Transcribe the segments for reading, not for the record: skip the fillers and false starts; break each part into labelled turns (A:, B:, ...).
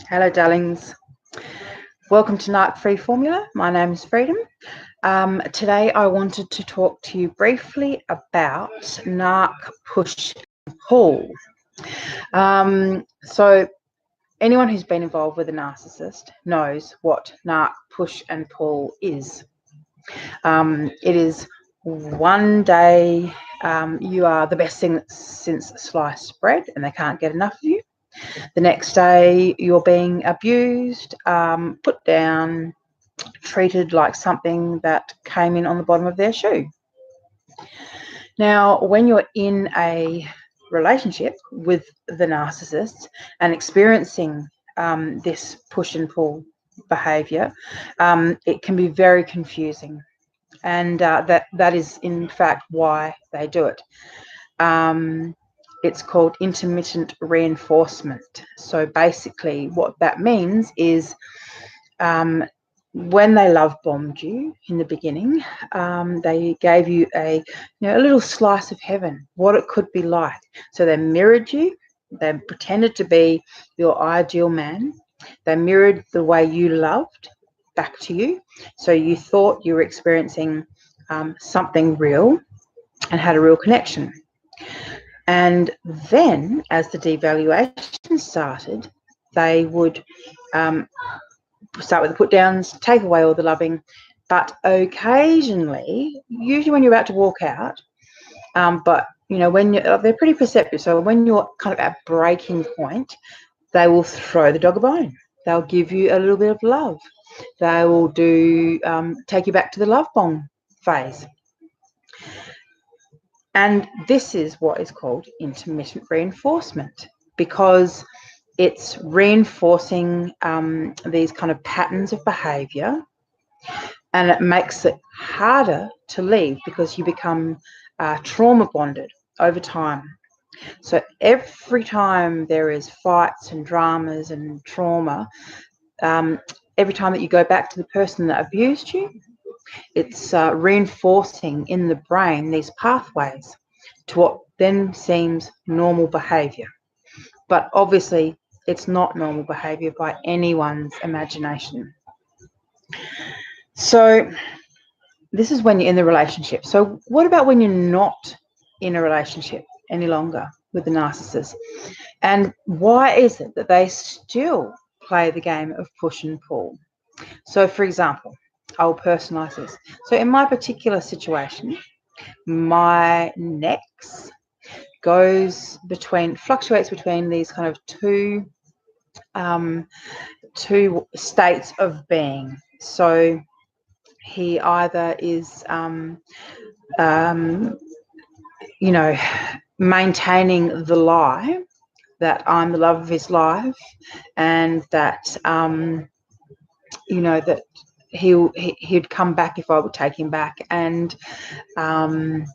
A: Hello, darlings. Welcome to Narc Free Formula. My name is Freedom. Today, I wanted to talk to you briefly about Narc Push Pull. So, anyone who's been involved with a narcissist knows what Narc Push and Pull is. It is one day you are the best thing since sliced bread, and they can't get enough of you. The next day, you're being abused, put down, treated like something that came in on the bottom of their shoe. Now, when you're in a relationship with the narcissist and experiencing this push and pull behavior, it can be very confusing. And that is, in fact, why they do it. It's called intermittent reinforcement. So basically what that means is when they love bombed you in the beginning, they gave you a little slice of heaven, what it could be like. So they mirrored you. They pretended to be your ideal man. They mirrored the way you loved back to you. So you thought you were experiencing something real and had a real connection. And then, as the devaluation started, they would start with the put downs, take away all the loving, but occasionally, usually when you're about to walk out, but when they're pretty perceptive, so when you're kind of at breaking point, they will throw the dog a bone. They'll give you a little bit of love. They will take you back to the love bomb phase. And this is what is called intermittent reinforcement, because it's reinforcing these kind of patterns of behavior, and it makes it harder to leave because you become trauma bonded over time. So every time there is fights and dramas and trauma, every time that you go back to the person that abused you, it's reinforcing in the brain these pathways to what then seems normal behavior. But obviously, it's not normal behavior by anyone's imagination. So this is when you're in the relationship. So what about when you're not in a relationship any longer with the narcissist? And why is it that they still play the game of push and pull? So, for example, I'll personalize this. So in my particular situation, my nex fluctuates between these kind of two states of being. So he either is maintaining the lie that I'm the love of his life, and that that he'd come back if I would take him back, and and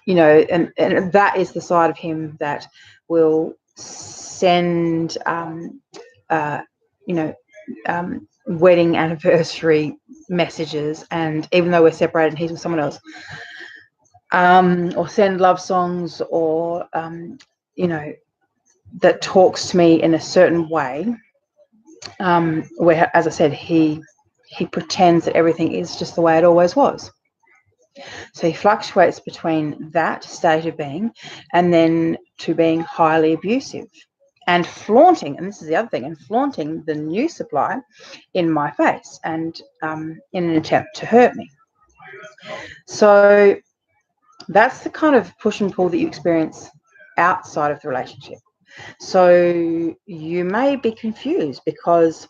A: that is the side of him that will send wedding anniversary messages, and even though we're separated, he's with someone else, or send love songs, or that talks to me in a certain way, where, as I said, he pretends that everything is just the way it always was. So he fluctuates between that state of being and then to being highly abusive and flaunting, and this is the other thing, and flaunting the new supply in my face, and in an attempt to hurt me. So that's the kind of push and pull that you experience outside of the relationship. So you may be confused because,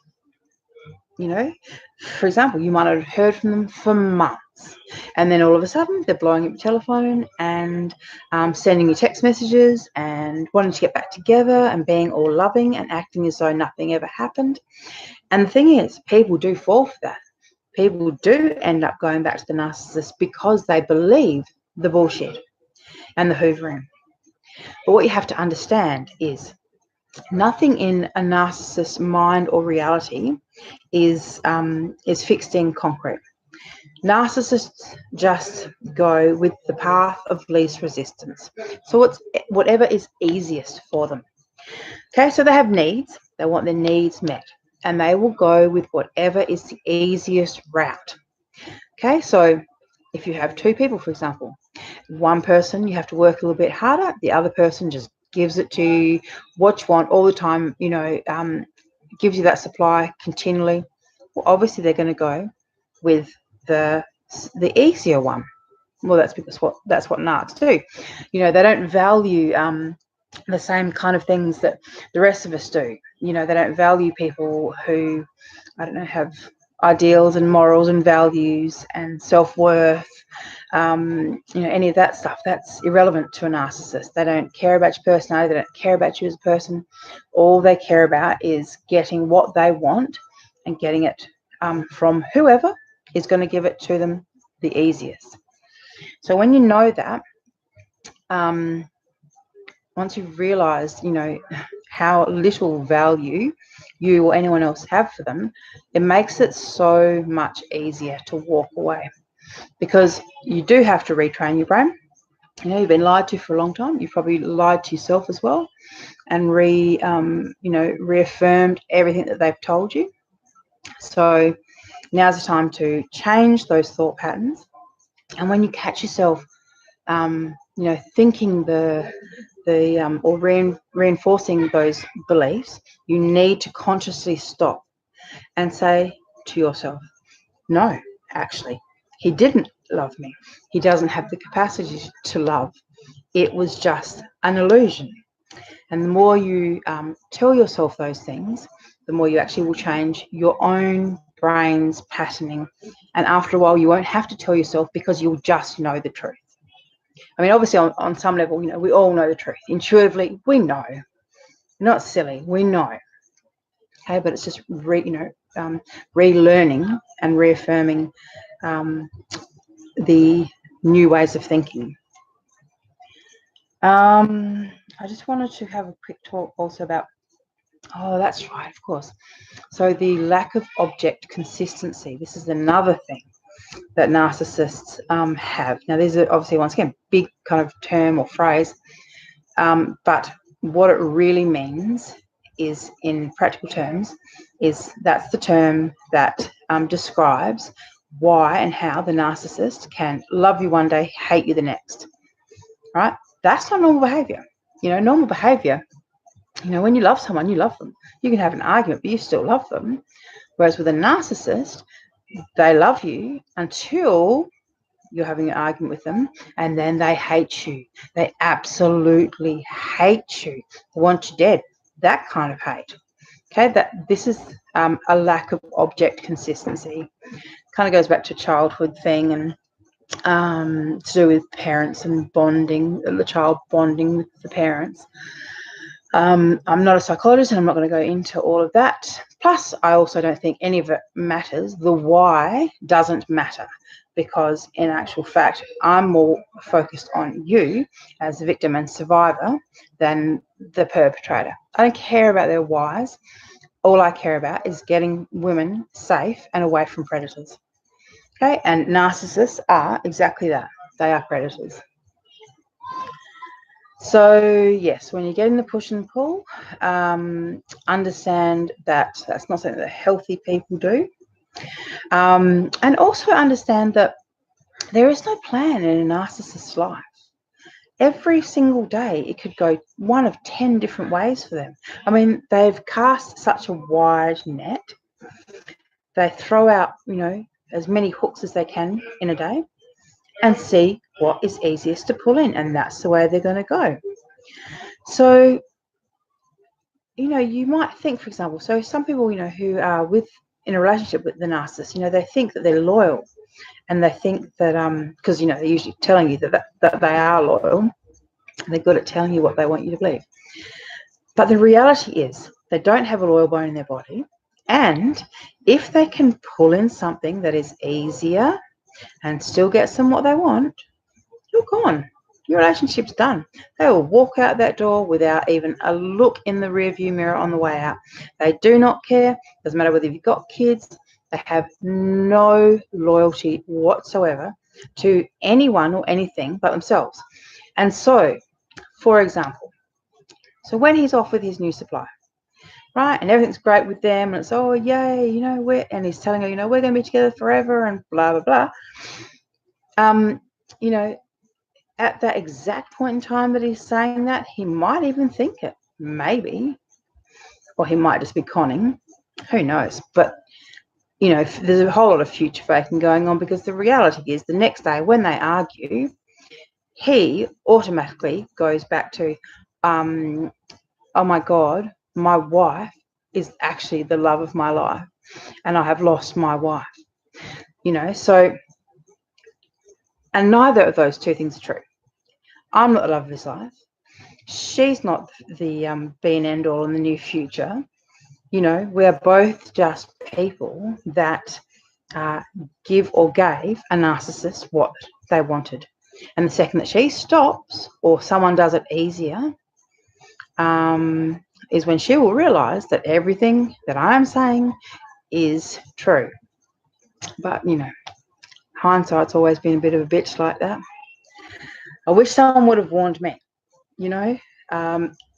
A: for example, you might not have heard from them for months, and then all of a sudden they're blowing up your telephone and sending you text messages and wanting to get back together and being all loving and acting as though nothing ever happened. And the thing is, people do fall for that. People do end up going back to the narcissist because they believe the bullshit and the hoovering. But what you have to understand is nothing in a narcissist's mind or reality is fixed in concrete. Narcissists just go with the path of least resistance. So it's whatever is easiest for them. Okay, so they have needs. They want their needs met. and they will go with whatever is the easiest route. Okay, so if you have two people, for example, one person you have to work a little bit harder, the other person just gives it to you, what you want all the time, gives you that supply continually. Well, obviously they're going to go with the easier one. Well, that's because that's what narcs do. They don't value the same kind of things that the rest of us do. They don't value people who, I don't know, have ideals and morals and values and self-worth. Any of that stuff, that's irrelevant to a narcissist. They don't care about your personality. They don't care about you as a person. All they care about is getting what they want and getting it from whoever is going to give it to them the easiest. So when you know that, once you've realized, how little value you or anyone else have for them, it makes it so much easier to walk away, because you do have to retrain your brain. You've been lied to for a long time. You've probably lied to yourself as well, and reaffirmed everything that they've told you. So now's the time to change those thought patterns. And when you catch yourself, thinking or reinforcing those beliefs, you need to consciously stop and say to yourself, no, actually, he didn't love me. He doesn't have the capacity to love. It was just an illusion. And the more you tell yourself those things, the more you actually will change your own brain's patterning. And after a while, you won't have to tell yourself, because you'll just know the truth. I mean, obviously, on some level, we all know the truth. Intuitively, we know. We're not silly. We know. Okay, but it's just relearning and reaffirming the new ways of thinking. I just wanted to have a quick talk also about, that's right, of course. So the lack of object consistency. This is another thing that narcissists have. Now, these are obviously, once again, big kind of term or phrase, but what it really means is, in practical terms, that's the term that describes why and how the narcissist can love you one day, hate you the next, right? That's not normal behavior. Normal behavior, when you love someone, you love them. You can have an argument, but you still love them. Whereas with a narcissist, they love you until you're having an argument with them, and then they hate you. They absolutely hate you. They want you dead. That kind of hate. Okay, this is a lack of object consistency. Kind of goes back to a childhood thing, and to do with parents and bonding, the child bonding with the parents. I'm not a psychologist, and I'm not going to go into all of that. Plus, I also don't think any of it matters. The why doesn't matter, because in actual fact, I'm more focused on you as the victim and survivor than the perpetrator. I don't care about their whys. All I care about is getting women safe and away from predators. Okay, and narcissists are exactly that. They are predators. So yes, when you're getting the push and pull, understand that that's not something that healthy people do. And also understand that there is no plan in a narcissist's life. Every single day, it could go one of 10 different ways for them. I mean, they've cast such a wide net. They throw out, as many hooks as they can in a day and see what is easiest to pull in. And that's the way they're going to go. So, you might think, for example, so some people, who are in a relationship with the narcissist, they think that they're loyal. And they think that, because, they're usually telling you that they are loyal. They're good at telling you what they want you to believe. But the reality is they don't have a loyal bone in their body. And if they can pull in something that is easier and still get them what they want, you're gone. Your relationship's done. They will walk out that door without even a look in the rearview mirror on the way out. They do not care. Doesn't matter whether you've got kids. They have no loyalty whatsoever to anyone or anything but themselves. And so, for example, when he's off with his new supply, right? And everything's great with them, and it's, oh, yay, you know, and he's telling her, you know, we're going to be together forever and blah, blah, blah. You know, at that exact point in time that he's saying that, he might even think it, maybe, or he might just be conning. Who knows? But, you know, there's a whole lot of future faking going on, because the reality is the next day when they argue, he automatically goes back to, oh my God, my wife is actually the love of my life, and I have lost my wife. You know, so, and neither of those two things are true. I'm not the love of his life. She's not the be and end all in the near future. You know, we're both just people that give or gave a narcissist what they wanted. And the second that she stops, or someone does it easier, is when she will realize that everything that I'm saying is true. But, you know, hindsight's always been a bit of a bitch like that. I wish someone would have warned me, you know.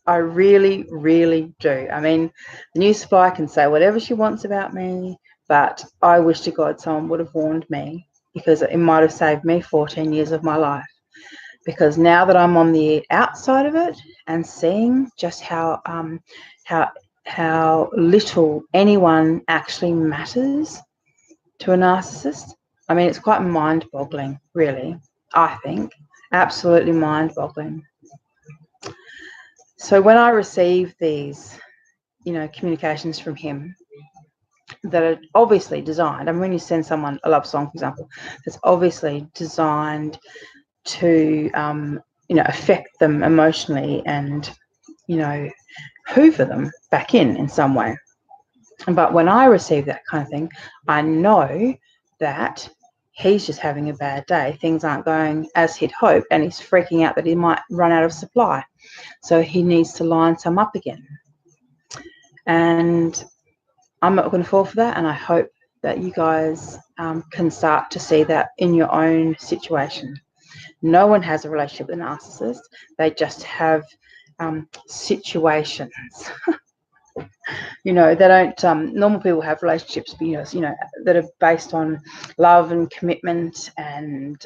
A: I really, really do. I mean, the new spy can say whatever she wants about me, but I wish to God someone would have warned me, because it might have saved me 14 years of my life. Because now that I'm on the outside of it and seeing just how little anyone actually matters to a narcissist, I mean, it's quite mind-boggling, really. I think absolutely mind-boggling. So when I receive these, you know, communications from him that are obviously designed, I mean, when you send someone a love song, for example, that's obviously designed to, you know, affect them emotionally and, you know, hoover them back in some way. But when I receive that kind of thing, I know that he's just having a bad day. Things aren't going as he'd hoped, and he's freaking out that he might run out of supply. So he needs to line some up again. And I'm not going to fall for that, and I hope that you guys can start to see that in your own situation. No one has a relationship with a narcissist. They just have situations. You know, they don't, normal people have relationships, you know, that are based on love and commitment and,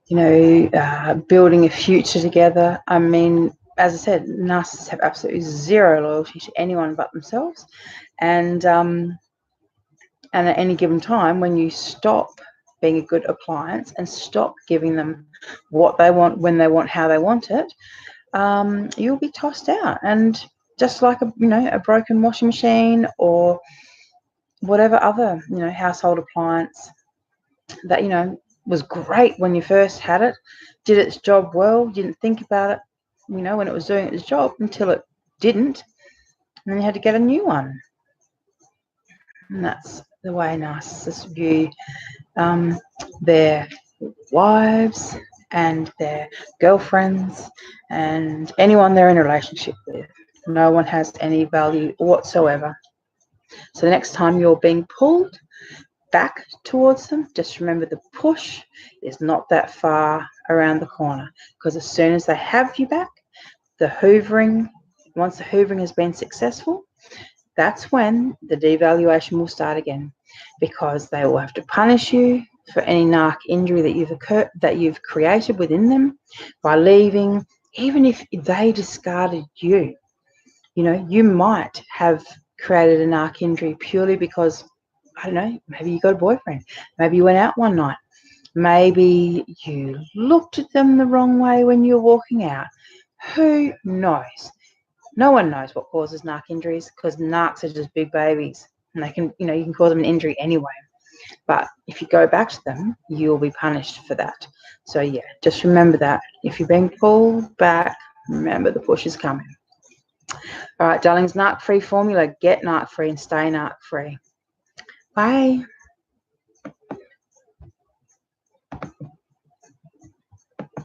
A: you know, building a future together. I mean, as I said, narcissists have absolutely zero loyalty to anyone but themselves. And at any given time, when you stop being a good appliance and stop giving them what they want, when they want, how they want it, you'll be tossed out. And just like a broken washing machine or whatever other, you know, household appliance that, you know, was great when you first had it, did its job well, didn't think about it, you know, when it was doing its job, until it didn't, and then you had to get a new one. And that's the way narcissists view their wives and their girlfriends and anyone they're in a relationship with. No one has any value whatsoever. So the next time you're being pulled back towards them, just remember the push is not that far around the corner, because as soon as they have you back, once the hoovering has been successful, that's when the devaluation will start again, because they will have to punish you for any narc injury that you've created within them by leaving. Even if they discarded you, you know, you might have created a narc injury purely because, I don't know, maybe you got a boyfriend, maybe you went out one night, maybe you looked at them the wrong way when you were walking out. Who knows? No one knows what causes narc injuries, because narcs are just big babies, and they can, you know, you can cause them an injury anyway. But if you go back to them, you'll be punished for that. So yeah, just remember that. If you're being pulled back, remember the push is coming. All right, darlings, Narc Free Formula. Get narc free and stay narc free. Bye.